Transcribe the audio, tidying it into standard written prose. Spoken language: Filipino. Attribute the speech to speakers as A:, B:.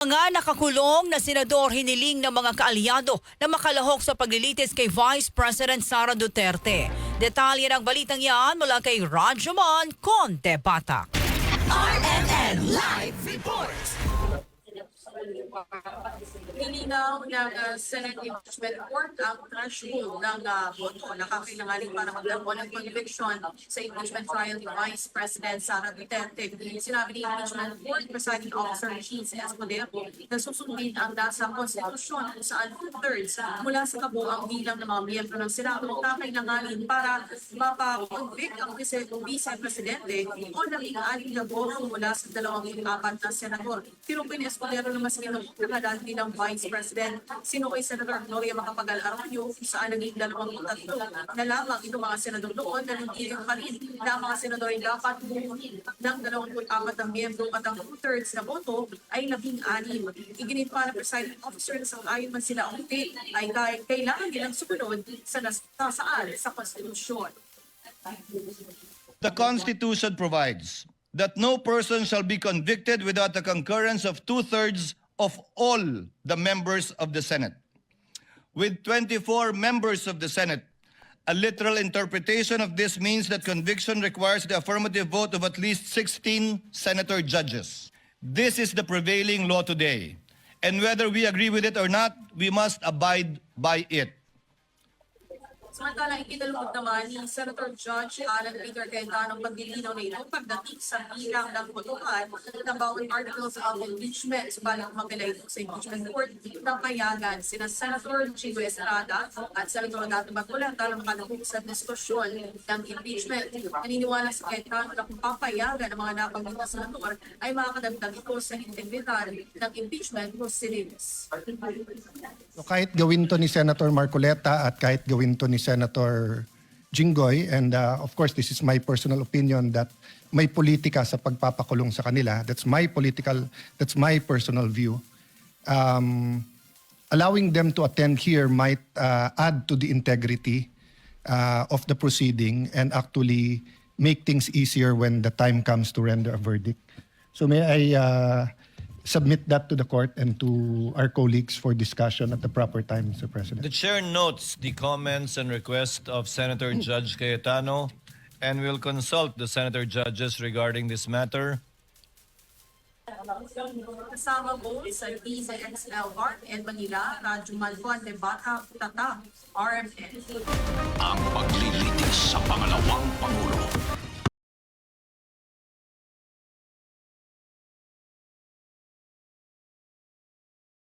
A: Mga nakakulong na senador hiniling ng mga kaalyado na makalahok sa paglilitis kay Vice President Sara Duterte. Detalye ng balitang yan mula kay Rajuman Conte-Batak.
B: RMN Live Report.
C: Nilinaw ng Senate Impeachment Court ang threshold ng boto na kakailanganin para maglago ng conviction sa impeachment trial ni Vice President Sara Duterte. Sinabi ni Impeachment Court Presiding Officer Cheese Escudero na susundin ang nasa konstitusyon kung saan 2/3 mula sa kabuang bilang ng mga miyembro ng Senado kakailanganin para mapa-convict ang Vice Presidente o labing-anim na boto mula sa 24 na senador. Tinukoy ni Escudero na mas nakadaan bilang Vice President. Sinukoy Senator Gloria Macapagal Arroyo kung saan naging 23 na lamang itong mga senador doon na nandiyan pa rin na ang mga senador ay dapat bumuhin ng 24 na miyembro at ang 2/3 na boto ay 16. Iginit pa ng presiding officer na sang-ayon man sila ang hindi ay kailangan nilang sumunod sa nasasaal sa konstitusyon.
D: The Constitution provides that no person shall be convicted without the concurrence of 2/3 of all the members of the Senate. With 24 members of the Senate, a literal interpretation of this means that conviction requires the affirmative vote of at least 16 senator judges. This is the prevailing law today, and whether we agree with it or not, we must abide by it.
C: Samantala, ikinalugod naman ni Senator Judge Alan Peter Cayetano ang paglilinaw na ito pagdating sa bilang ng botohan ng bawat articles of impeachment. Subalit magkala ito sa impeachment court ng payagan sina Senator Chico Estrada at Senator Dato Bagulata na makalahok sa diskusyon ng impeachment. Naniniwala si Cayetano na kung papayagan ng mga nabanggit na senador ay makakadagdag ito sa integridad ng impeachment proceedings.
E: So kahit gawin to ni Senator Marcoleta at kahit gawin to ni Senator Jinggoy, and of course this is my personal opinion that may politika sa pagpapakulong sa kanila. That's my personal view. Allowing them to attend here might add to the integrity of the proceeding and actually make things easier when the time comes to render a verdict. So may I submit that to the court and to our colleagues for discussion at the proper time, Mr. President.
D: The Chair notes the comments and requests of Senator Judge Cayetano and will consult the Senator Judges regarding this matter.
C: Kasama po sa DZXL Art and Manila, Rajuman Conte-Batak, Tata, RMN.
B: Ang paglilitis sa pangalawang Pangulo.